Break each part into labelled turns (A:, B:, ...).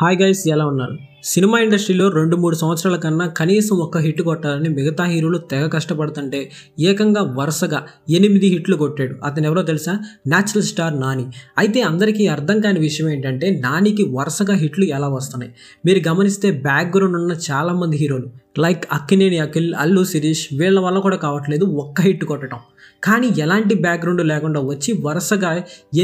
A: Hi guys, ఎలా ఉన్నారు? Cinema ఇండస్ట్రీలో 2-3 సంవత్సరాల కన్నా కనీసం ఒక్క హిట్ కొట్టాలని మిగతా హీరోలు తెగ కష్టపడుతుంటే ఏకంగా వరుసగా 8 హిట్లు కొట్టాడు. అతను ఎవరో తెలుసా? Natural star Nani. అయితే అందరికీ అర్థం కాని విషయం ఏంటంటే నానికి వరుసగా హిట్లు ఎలా వస్తున్నాయి. మీరు గమనిస్తే బ్యాక్గ్రౌండ్ ఉన్న చాలామంది హీరోలు లైక్ అక్కినేని అఖిల్, అల్లు శిరీష్ వీళ్ళ వల్ల కూడా కావట్లేదు ఒక్క హిట్ కొట్టడం. కానీ ఎలాంటి బ్యాక్గ్రౌండ్ లేకుండా వచ్చి వరుసగా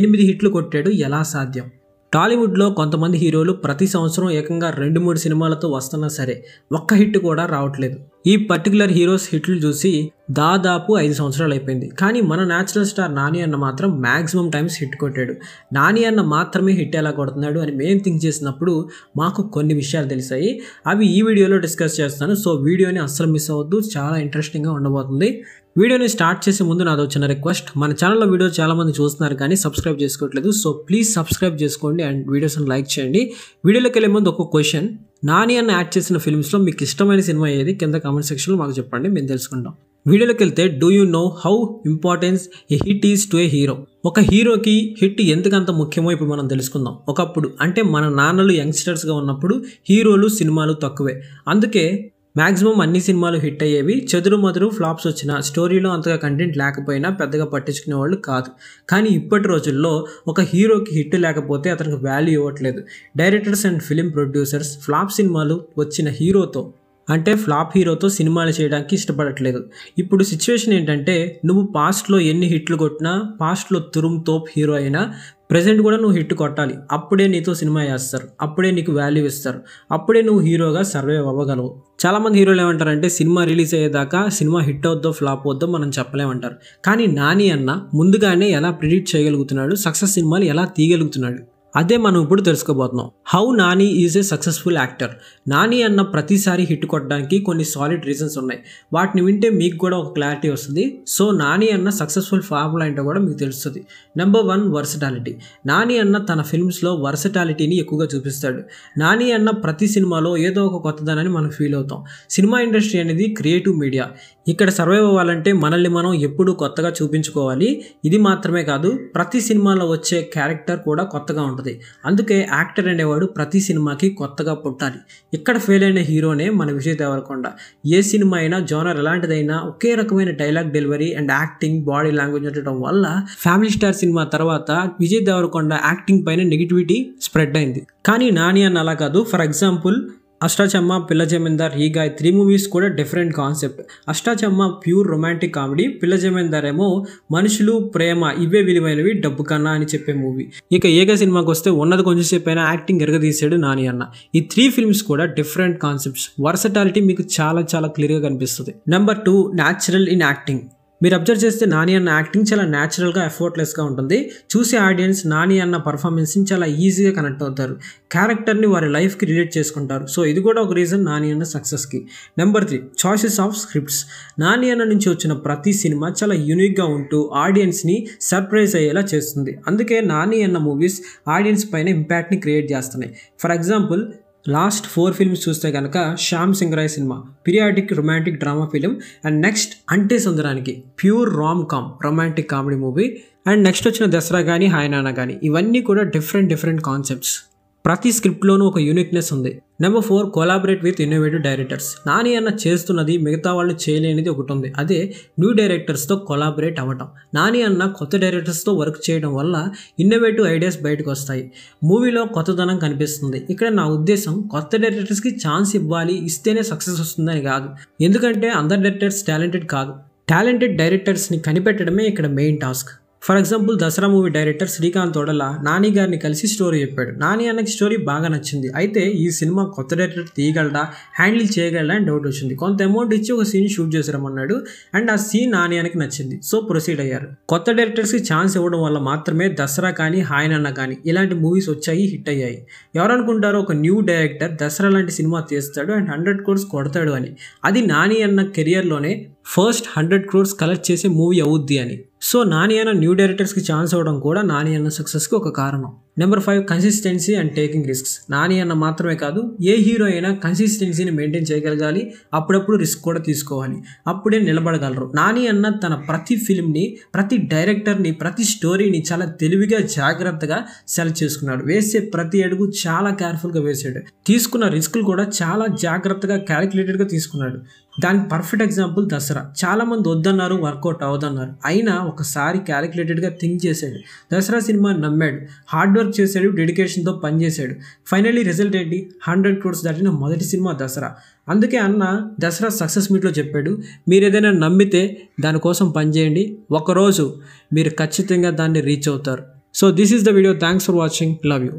A: 8 హిట్లు కొట్టాడు. ఎలా సాధ్యం? టాలీవుడ్లో కొంతమంది హీరోలు ప్రతి సంవత్సరం ఏకంగా 2-3 సినిమాలతో వస్తున్నా సరే ఒక్క హిట్ కూడా రావట్లేదు. ఈ పర్టికులర్ హీరోస్ హిట్లు చూసి దాదాపు 5 సంవత్సరాలు అయిపోయింది. కానీ మన న్యాచురల్ స్టార్ నాని అన్న మాత్రం మ్యాక్సిమం టైమ్స్ హిట్ కొట్టాడు. నాని అన్న మాత్రమే హిట్ ఎలా కొడుతున్నాడు అని మేము థింక్ చేసినప్పుడు మాకు కొన్ని విషయాలు తెలిసాయి. అవి ఈ వీడియోలో డిస్కస్ చేస్తాను. సో వీడియోని అస్సలు మిస్ అవ్వద్దు, చాలా ఇంట్రెస్టింగ్గా ఉండబోతుంది. వీడియోని స్టార్ట్ చేసే ముందు నాది వచ్చిన రిక్వెస్ట్, మన ఛానల్లో వీడియో చాలామంది చూస్తున్నారు కానీ సబ్స్క్రైబ్ చేసుకోవట్లేదు. సో ప్లీజ్ సబ్స్క్రైబ్ చేసుకోండి అండ్ వీడియోస్ని లైక్ చేయండి. వీడియోలోకి వెళ్ళే ముందు ఒక క్వశ్చన్, నాని అన్న యాక్ట్ చేసిన ఫిల్మ్స్లో మీకు ఇష్టమైన సినిమా ఏది? కింద కామెంట్ సెక్షన్లో మాకు చెప్పండి, మేము తెలుసుకుంటాం. వీడియోలోకి వెళ్తే, do you know how importance A hit is to A hero? ఒక హీరోకి హిట్ ఎందుకంత ముఖ్యమో ఇప్పుడు మనం తెలుసుకుందాం. ఒకప్పుడు అంటే మన నాన్నలు యంగ్స్టర్స్గా ఉన్నప్పుడు హీరోలు సినిమాలు తక్కువే, అందుకే మ్యాక్సిమం అన్ని సినిమాలు హిట్ అయ్యేవి. చెదురుమదురు ఫ్లాప్స్ వచ్చిన, స్టోరీలో అంతగా కంటెంట్ లేకపోయినా పెద్దగా పట్టించుకునే వాళ్ళు కాదు. కానీ ఇప్పటి రోజుల్లో ఒక హీరోకి హిట్ లేకపోతే అతనికి వాల్యూ ఇవ్వట్లేదు. Directors and film producers flop సినిమాలు వచ్చిన హీరోతో అంటే ఫ్లాప్ హీరోతో సినిమాలు చేయడానికి ఇష్టపడట్లేదు. ఇప్పుడు సిచ్యువేషన్ ఏంటంటే, నువ్వు పాస్ట్లో ఎన్ని హిట్లు కొట్టినా, పాస్ట్లో తురుమ్ తోప్ హీరో అయినా ప్రెజెంట్ కూడా నువ్వు హిట్ కొట్టాలి. అప్పుడే నీతో సినిమా చేస్తారు, అప్పుడే నీకు వాల్యూ ఇస్తారు, అప్పుడే నువ్వు హీరోగా సర్వైవ్ అవ్వగలవు. చాలామంది హీరోలు ఏమంటారంటే, సినిమా రిలీజ్ అయ్యేదాకా సినిమా హిట్ అవుద్దో ఫ్లాప్ అవుద్దో మనం చెప్పలేమంటారు. కానీ నాని అన్న ముందుగానే ఎలా ప్రిడిక్ట్ చేయగలుగుతున్నాడు, సక్సెస్ సినిమాలు ఎలా తీయగలుగుతున్నాడు, అదే మనం ఇప్పుడు తెలుసుకోబోతున్నాం. How Nani is a successful actor. Nani అన్న ప్రతిసారి హిట్ కొట్టడానికి కొన్ని సాలిడ్ రీజన్స్ ఉన్నాయి. వాటిని వింటే మీకు కూడా ఒక క్లారిటీ వస్తుంది. సో నాని అన్న సక్సెస్ఫుల్ ఫార్ములా ఏంటో కూడా మీకు తెలుస్తుంది. Number 1, versatility. నాని అన్న తన ఫిల్మ్స్లో వర్సటాలిటీని ఎక్కువగా చూపిస్తాడు. నాని అన్న ప్రతి సినిమాలో ఏదో ఒక కొత్తదనాన్ని మనం ఫీల్ అవుతాం. సినిమా ఇండస్ట్రీ అనేది క్రియేటివ్ మీడియా. ఇక్కడ సర్వైవ్ అవ్వాలంటే మనల్ని మనం ఎప్పుడూ కొత్తగా చూపించుకోవాలి. ఇది మాత్రమే కాదు, ప్రతి సినిమాలో వచ్చే క్యారెక్టర్ కూడా కొత్తగా ఉంటుంది. అందుకే యాక్టర్ అనేవాడు ప్రతి సినిమాకి కొత్తగా పుట్టాలి. ఇక్కడ ఫెయిల్ అయిన హీరోనే మన విజయ్ దేవరకొండ. ఏ సినిమా అయినా, జోనర్ ఎలాంటిదైనా ఒకే రకమైన dialogue delivery and acting, body language ఉండటం వల్ల ఫ్యామిలీ స్టార్ సినిమా తర్వాత విజయ్ దేవరకొండ యాక్టింగ్ పైన నెగిటివిటీ స్ప్రెడ్ అయింది. కానీ నాని అన్న అలా కాదు. ఫర్ ఎగ్జాంపుల్, అష్టాచమ్మ, పిల్ల జమీందార్, ఈ 3 మూవీస్ కూడా different concept. Ashta Chamma pure romantic comedy, Pilla Zamindar ఏమో మనుషులు, ప్రేమ ఇవే విలువైనవి డబ్బు కన్నా అని చెప్పే మూవీ. ఇక ఏక సినిమాకి వస్తే ఉన్నది కొంచెం సేపు అయినా యాక్టింగ్ ఎరగదీశాడు నాని అన్న. ఈ 3 ఫిల్మ్స్ కూడా డిఫరెంట్ కాన్సెప్ట్స్. వర్సటాలిటీ మీకు చాలా చాలా క్లియర్గా కనిపిస్తుంది. Number 2, natural in acting. మీరు అబ్జర్వ్ చేస్తే నాని అన్న యాక్టింగ్ చాలా న్యాచురల్గా, ఎఫర్ట్లెస్గా ఉంటుంది. చూసే ఆడియన్స్ నాని అన్న పర్ఫార్మెన్స్ని చాలా ఈజీగా కనెక్ట్ అవుతారు. క్యారెక్టర్ని వారి లైఫ్కి రిలేట్ చేసుకుంటారు. సో ఇది కూడా ఒక రీజన్ నాని అన్న సక్సెస్కి. Number 3, choices of scripts. Nani అన్న నుంచి వచ్చిన ప్రతి సినిమా చాలా యూనిక్గా ఉంటూ ఆడియన్స్ని సర్ప్రైజ్ అయ్యేలా చేస్తుంది. అందుకే నాని అన్న మూవీస్ ఆడియన్స్ పైన ఇంపాక్ట్ని క్రియేట్ చేస్తున్నాయి. ఫర్ ఎగ్జాంపుల్, లాస్ట్ 4 ఫిల్మ్స్ చూస్తే కనుక, Shyam Singh Roy cinema periodic romantic drama film, and next Ante Sundaraniki pure rom com romantic comedy movie, and next వచ్చిన దసరా కానీ, హాయ్ నాన్న కానీ, ఇవన్నీ కూడా డిఫరెంట్ కాన్సెప్ట్స్. ప్రతి స్క్రిప్ట్లోనూ ఒక యూనిక్నెస్ ఉంది. Number 4, collaborate with innovative directors. Nani అన్న చేస్తున్నది మిగతా వాళ్ళు చేయలేనిది ఒకటి ఉంది, అదే న్యూ డైరెక్టర్స్తో కొలాబరేట్ అవ్వటం. నాని అన్న కొత్త డైరెక్టర్స్తో వర్క్ చేయడం వల్ల ఇన్నోవేటివ్ ఐడియాస్ బయటకు వస్తాయి, మూవీలో కొత్తదనం కనిపిస్తుంది. ఇక్కడ నా ఉద్దేశం కొత్త డైరెక్టర్స్కి ఛాన్స్ ఇవ్వాలి, ఇస్తేనే సక్సెస్ వస్తుందని కాదు. ఎందుకంటే అందరు డైరెక్టర్స్ టాలెంటెడ్ కాదు. టాలెంటెడ్ డైరెక్టర్స్ని కనిపెట్టడమే ఇక్కడ main task. For example, Dasara movie director Srikanth Odela Nani గారిని కలిసి స్టోరీ చెప్పాడు. నాని అన్నకి స్టోరీ బాగా నచ్చింది. అయితే ఈ సినిమా కొత్త డైరెక్టర్ తీయగలడా, హ్యాండిల్ చేయగలడా అని డౌట్ వచ్చింది. కొంత అమౌంట్ ఇచ్చి ఒక సీన్ షూట్ చేసారమన్నాడు, అండ్ ఆ సీన్ నాని అన్నకి నచ్చింది. సో ప్రొసీడ్ అయ్యారు. కొత్త డైరెక్టర్స్కి ఛాన్స్ ఇవ్వడం వల్ల మాత్రమే దసరా కానీ, హాయ్ నాన్న కానీ ఇలాంటి మూవీస్ వచ్చాయి, హిట్ అయ్యాయి. ఎవరనుకుంటారో ఒక న్యూ డైరెక్టర్ దసరా లాంటి సినిమా తీస్తాడు అండ్ 100 crores కొడతాడు అని. అది నాని అన్న కెరియర్లోనే ఫస్ట్ 100 crores కలెక్ట్ చేసే మూవీ అవుద్ది అని. సో నాని అన్న న్యూ డైరెక్టర్స్కి ఛాన్స్ ఇవ్వడం కూడా నాని అన్న సక్సెస్కి ఒక కారణం. Number 5 consistency and taking risks. Nani అన్న మాత్రమే కాదు, ఏ హీరో అయినా కన్సిస్టెన్సీని మెయింటైన్ చేయగలగాలి, అప్పుడప్పుడు రిస్క్ కూడా తీసుకోవాలి, అప్పుడే నిలబడగలరు. నాని అన్న తన ప్రతి ఫిల్మ్ని, ప్రతి డైరెక్టర్ని, ప్రతి స్టోరీని చాలా తెలివిగా జాగ్రత్తగా సెలెక్ట్ చేసుకున్నాడు. వేసే ప్రతి అడుగు చాలా కేర్ఫుల్గా వేసాడు. తీసుకున్న రిస్కులు కూడా చాలా జాగ్రత్తగా క్యాలిక్యులేటెడ్గా తీసుకున్నాడు. దానికి పర్ఫెక్ట్ ఎగ్జాంపుల్ దసరా. చాలామంది వద్దన్నారు, వర్కౌట్ అవ్వదన్నారు, అయినా ఒకసారి క్యాలిక్యులేటెడ్గా థింక్ చేశాడు. దసరా సినిమా నమ్మాడు, హార్డ్ వర్క్ చేశాడు, డెడికేషన్తో పనిచేశాడు. ఫైనల్లీ రిజల్ట్ ఏంటి? 100 crores దాటిన మొదటి సినిమా దసరా. అందుకే అన్న దసరా సక్సెస్ మీట్లో చెప్పాడు, మీరు ఏదైనా నమ్మితే దానికోసం పనిచేయండి, ఒకరోజు మీరు ఖచ్చితంగా దాన్ని రీచ్ అవుతారు. So this is the video. Thanks for watching. Love you.